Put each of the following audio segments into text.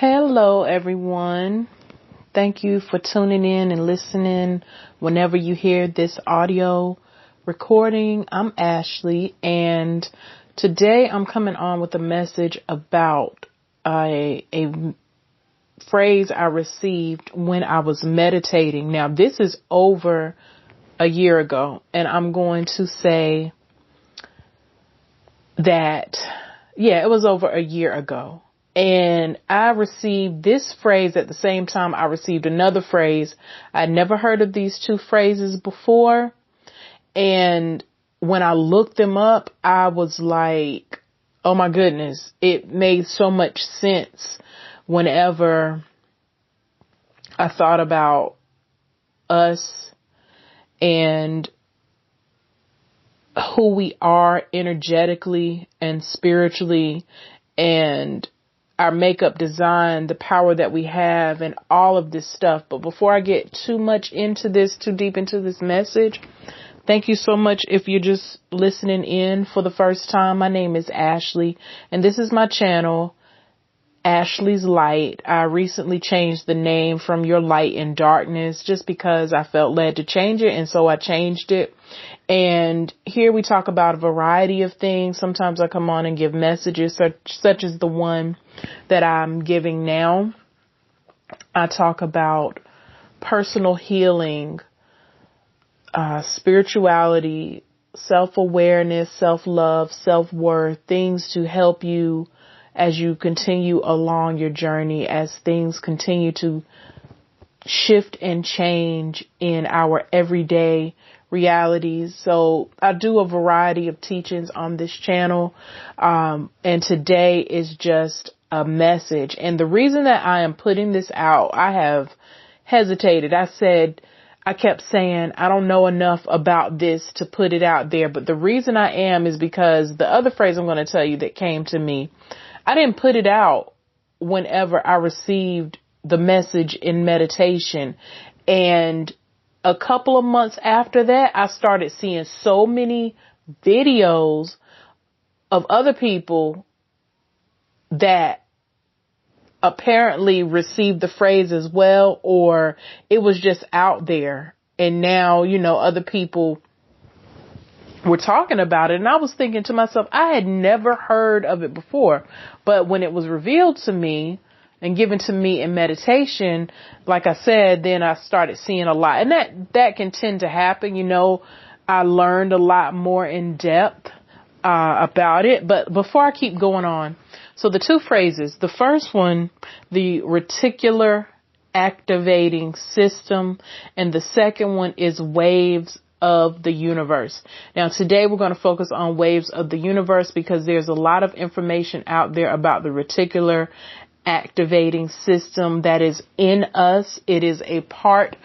Hello, everyone. Thank you for tuning in and listening whenever you hear this audio recording. I'm Ashley, and today I'm coming on with a message about a phrase I received when I was meditating. Now, this is over a year ago, and I'm going to say that, it was over a year ago. And I received this phrase at the same time I received another phrase. I'd never heard of these two phrases before. And when I looked them up, I was like, oh my goodness, it made so much sense whenever I thought about us and who we are energetically and spiritually, and our makeup design, the power that we have, and all of this stuff. But before I get too deep into this message, thank you so much if you're just listening in for the first time. My name is Ashley, and this is my channel, Ashley's Light. I recently changed the name from Your Light in Darkness just because I felt led to change it, and so I changed it. And here we talk about a variety of things. Sometimes I come on and give messages such as the one that I'm giving now. I talk about personal healing, spirituality, self-awareness, self-love, self-worth, things to help you as you continue along your journey, as things continue to shift and change in our everyday realities. So I do a variety of teachings on this channel. And today is just a message. And the reason that I am putting this out, I have hesitated. I kept saying, I don't know enough about this to put it out there. But the reason I am is because the other phrase I'm going to tell you that came to me, I didn't put it out whenever I received the message in meditation. And a couple of months after that, I started seeing so many videos of other people that apparently received the phrase as well, or it was just out there. And now, other people were talking about it. And I was thinking to myself, I had never heard of it before. But when it was revealed to me and given to me in meditation, like I said, then I started seeing a lot. And that can tend to happen. I learned a lot more in depth about it. But before I keep going on, so the two phrases, the first one, the reticular activating system, and the second one is waves of the universe. Now, today we're going to focus on waves of the universe because there's a lot of information out there about the reticular activating system that is in us. It is a part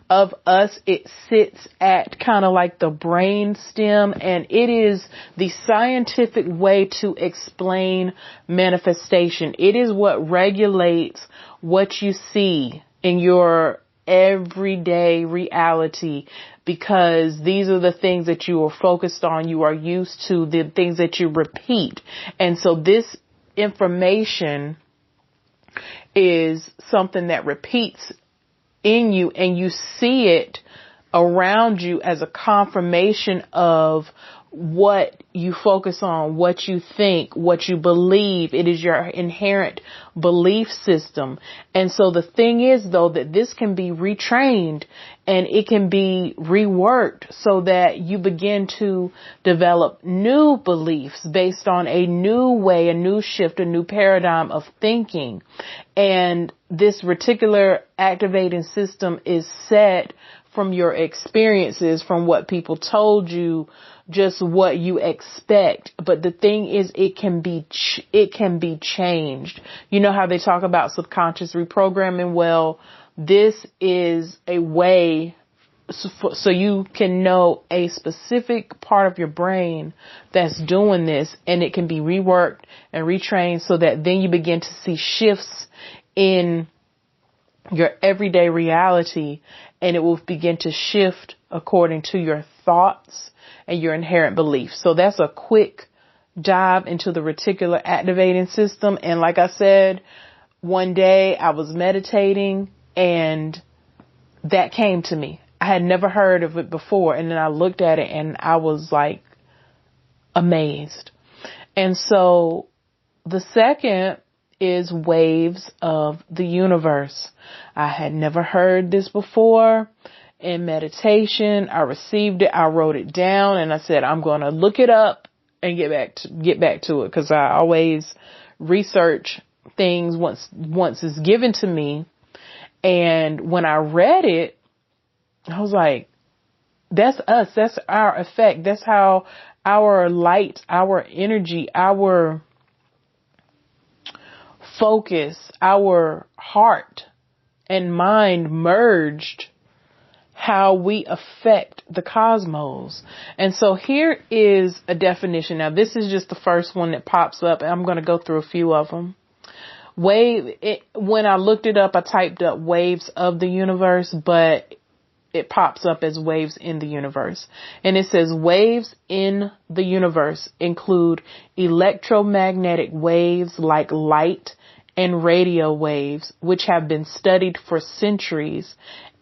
of us. It sits at kind of like the brain stem, and it is the scientific way to explain manifestation. It is what regulates what you see in your everyday reality, because these are the things that you are focused on, you are used to, the things that you repeat. And so this information is something that repeats in you, and you see it around you as a confirmation of what you focus on, what you think, what you believe. It is your inherent belief system. And so the thing is, though, that this can be retrained and it can be reworked so that you begin to develop new beliefs based on a new way, a new shift, a new paradigm of thinking. And this reticular activating system is set from your experiences, from what people told you, just what you expect. But the thing is, it can be changed. You know how they talk about subconscious reprogramming? Well, this is a way so you can know a specific part of your brain that's doing this, and it can be reworked and retrained so that then you begin to see shifts in your everyday reality, and it will begin to shift according to your thoughts and your inherent beliefs. So that's a quick dive into the reticular activating system. And like I said, one day I was meditating and that came to me. I had never heard of it before. And then I looked at it and I was like amazed. And so the second is waves of the universe. I had never heard this before. In meditation, I received it. I wrote it down and I said, I'm going to look it up and get back to it. Cause I always research things once it's given to me. And when I read it, I was like, that's us. That's our effect. That's how our light, our energy, our focus, our heart and mind merged, how we affect the cosmos. And so here is a definition. Now, this is just the first one that pops up. I'm going to go through a few of them. When I looked it up, I typed up waves of the universe, but it pops up as waves in the universe. And it says waves in the universe include electromagnetic waves like light and radio waves, which have been studied for centuries,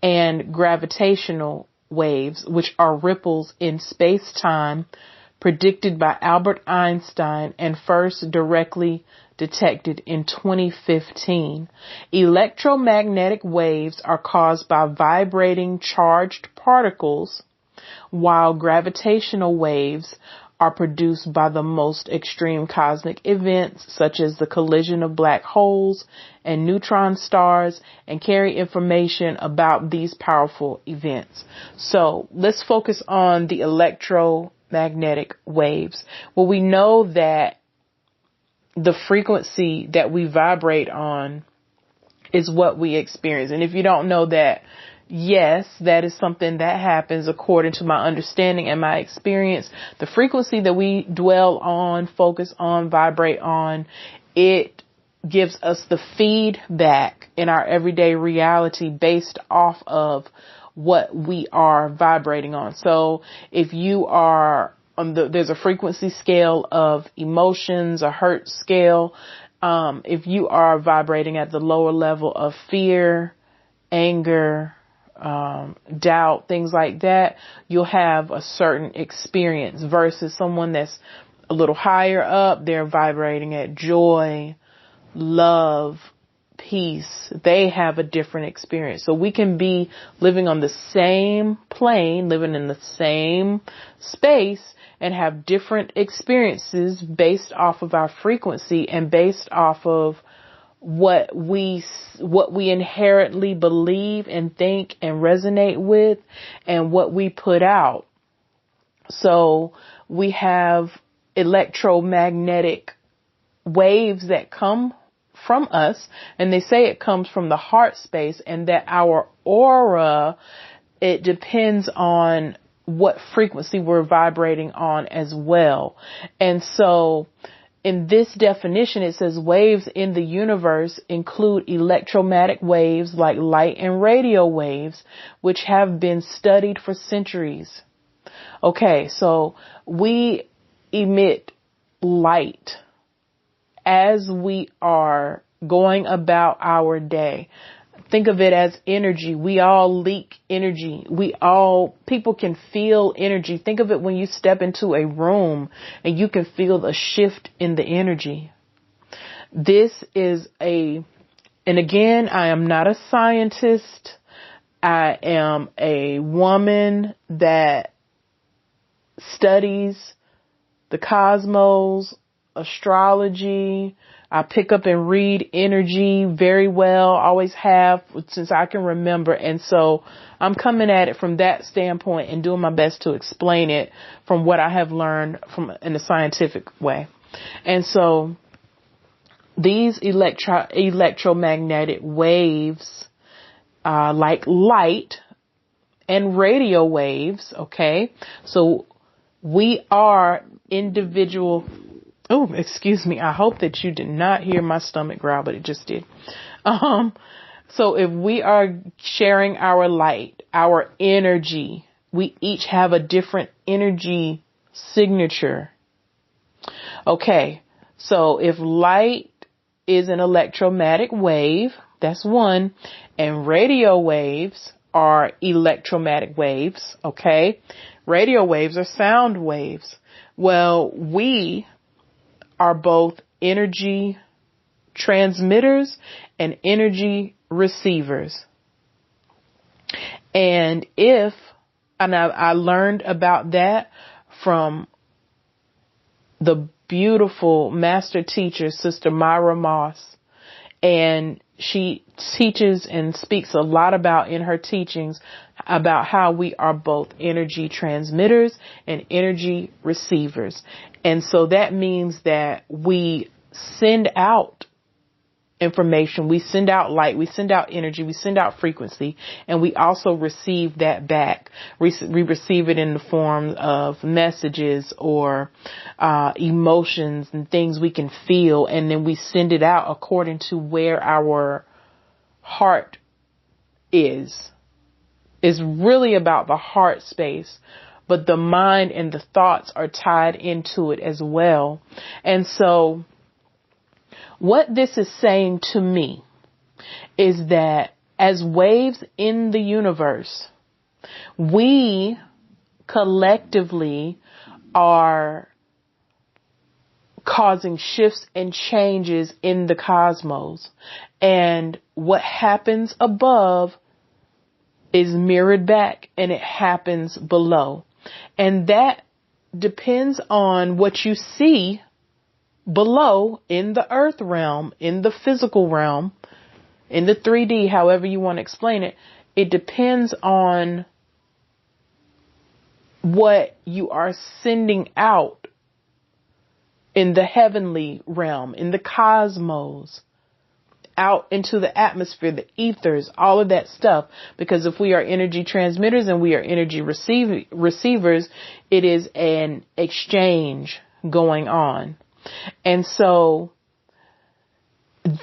and gravitational waves, which are ripples in space-time predicted by Albert Einstein and first directly detected in 2015. Electromagnetic waves are caused by vibrating charged particles, while gravitational waves are produced by the most extreme cosmic events such as the collision of black holes and neutron stars, and carry information about these powerful events. So let's focus on the electromagnetic waves. Well, we know that the frequency that we vibrate on is what we experience. And if you don't know that, yes, that is something that happens according to my understanding and my experience. The frequency that we dwell on, focus on, vibrate on, it gives us the feedback in our everyday reality based off of what we are vibrating on. So if you are there's a frequency scale of emotions, a hertz scale. If you are vibrating at the lower level of fear, anger, doubt, things like that, you'll have a certain experience versus someone that's a little higher up. They're vibrating at joy, love, peace. They have a different experience. So we can be living on the same plane, living in the same space, and have different experiences based off of our frequency and based off of what we inherently believe and think and resonate with and what we put out. So we have electromagnetic waves that come from us, and they say it comes from the heart space, and that our aura, it depends on what frequency we're vibrating on as well. And so in this definition, it says waves in the universe include electromagnetic waves like light and radio waves, which have been studied for centuries. Okay, so we emit light as we are going about our day. Think of it as energy. We all leak energy. People can feel energy. Think of it when you step into a room and you can feel the shift in the energy. And again, I am not a scientist. I am a woman that studies the cosmos, astrology. I pick up and read energy very well, always have since I can remember. And so I'm coming at it from that standpoint and doing my best to explain it from what I have learned in a scientific way. And so these electromagnetic waves, like light and radio waves. Okay. So we are individual. Oh, excuse me. I hope that you did not hear my stomach growl, but it just did. So if we are sharing our light, our energy, we each have a different energy signature. Okay. So if light is an electromagnetic wave. That's one. And radio waves are electromagnetic waves. Okay. Radio waves are sound waves. Well, we are both energy transmitters and energy receivers. And I learned about that from the beautiful master teacher, Sister Myra Moss. And she teaches and speaks a lot about in her teachings about how we are both energy transmitters and energy receivers. And so that means that we send out information, we send out light, we send out energy, we send out frequency, and we also receive that back. We receive it in the form of messages or emotions and things we can feel, and then we send it out according to where our heart is. It's really about the heart space, but the mind and the thoughts are tied into it as well. And so what this is saying to me is that as waves in the universe, we collectively are causing shifts and changes in the cosmos. And what happens above is mirrored back, and it happens below. And that depends on what you see below in the earth realm, in the physical realm, in the 3D, however you want to explain it. It depends on what you are sending out in the heavenly realm, in the cosmos, out into the atmosphere, the ethers, all of that stuff. Because if we are energy transmitters and we are energy receivers, it is an exchange going on. And so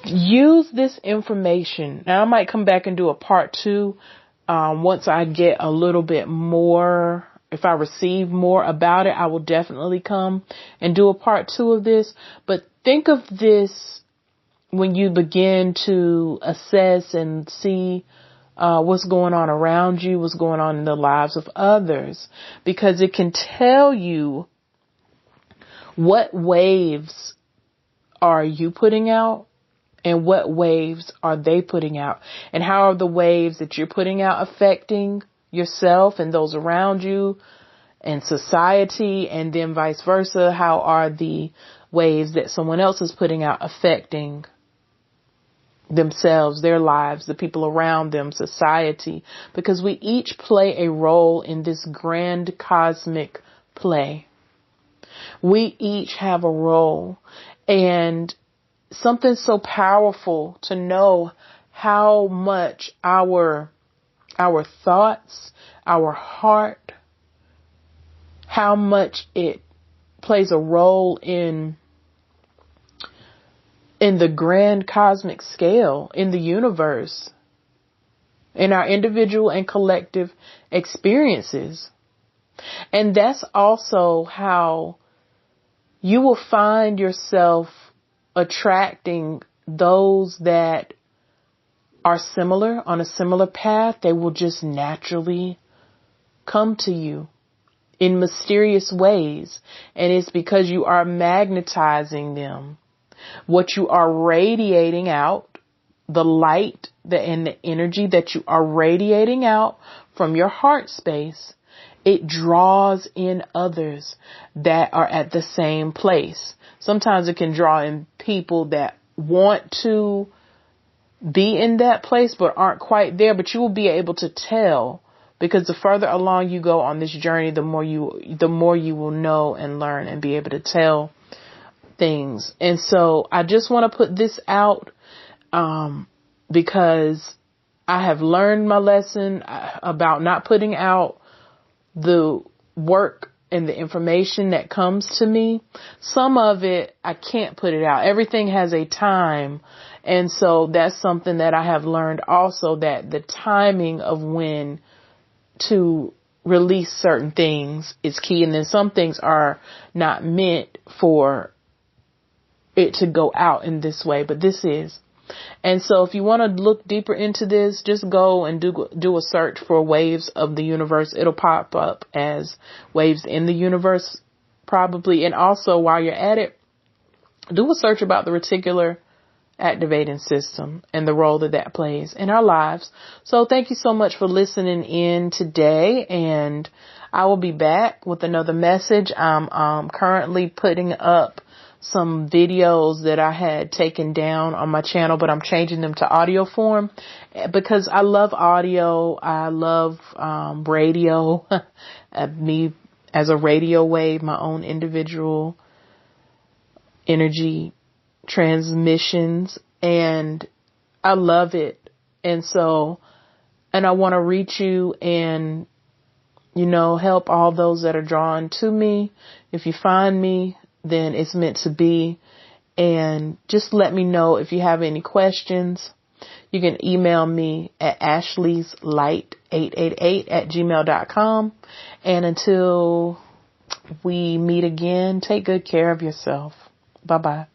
use this information. Now I might come back and do a part 2 once I get a little bit more. If I receive more about it, I will definitely come and do a part 2 of this. But think of this when you begin to assess and see what's going on around you, what's going on in the lives of others, because it can tell you what waves are you putting out and what waves are they putting out, and how are the waves that you're putting out affecting yourself and those around you and society, and then vice versa. How are the waves that someone else is putting out affecting themselves, their lives, the people around them, society? Because we each play a role in this grand cosmic play. We each have a role, and something so powerful to know how much our thoughts, our heart, how much it plays a role in the grand cosmic scale, in the universe, in our individual and collective experiences. And that's also how you will find yourself attracting those that are similar, on a similar path. They will just naturally come to you in mysterious ways. And it's because you are magnetizing them. What you are radiating out, the light and the energy that you are radiating out from your heart space, it draws in others that are at the same place. Sometimes it can draw in people that want to be in that place but aren't quite there, but you will be able to tell, because the further along you go on this journey, the more you will know and learn and be able to tell things. And so I just want to put this out because I have learned my lesson about not putting out the work and the information that comes to me. Some of it, I can't put it out. Everything has a time. And so that's something that I have learned also, that the timing of when to release certain things is key. And then some things are not meant for it to go out in this way, but this is. And so if you want to look deeper into this, just go and do a search for waves of the universe. It'll pop up as waves in the universe probably. And also while you're at it, do a search about the reticular activating system and the role that plays in our lives. So thank you so much for listening in today, and I will be back with another message. I'm currently putting up some videos that I had taken down on my channel, but I'm changing them to audio form because I love audio. I love radio. Me as a radio wave, my own individual energy transmissions, and I love it. And I want to reach you and, help all those that are drawn to me. If you find me, then it's meant to be. And just let me know if you have any questions. You can email me at ashleyslight888@gmail.com. And until we meet again, take good care of yourself. Bye-bye.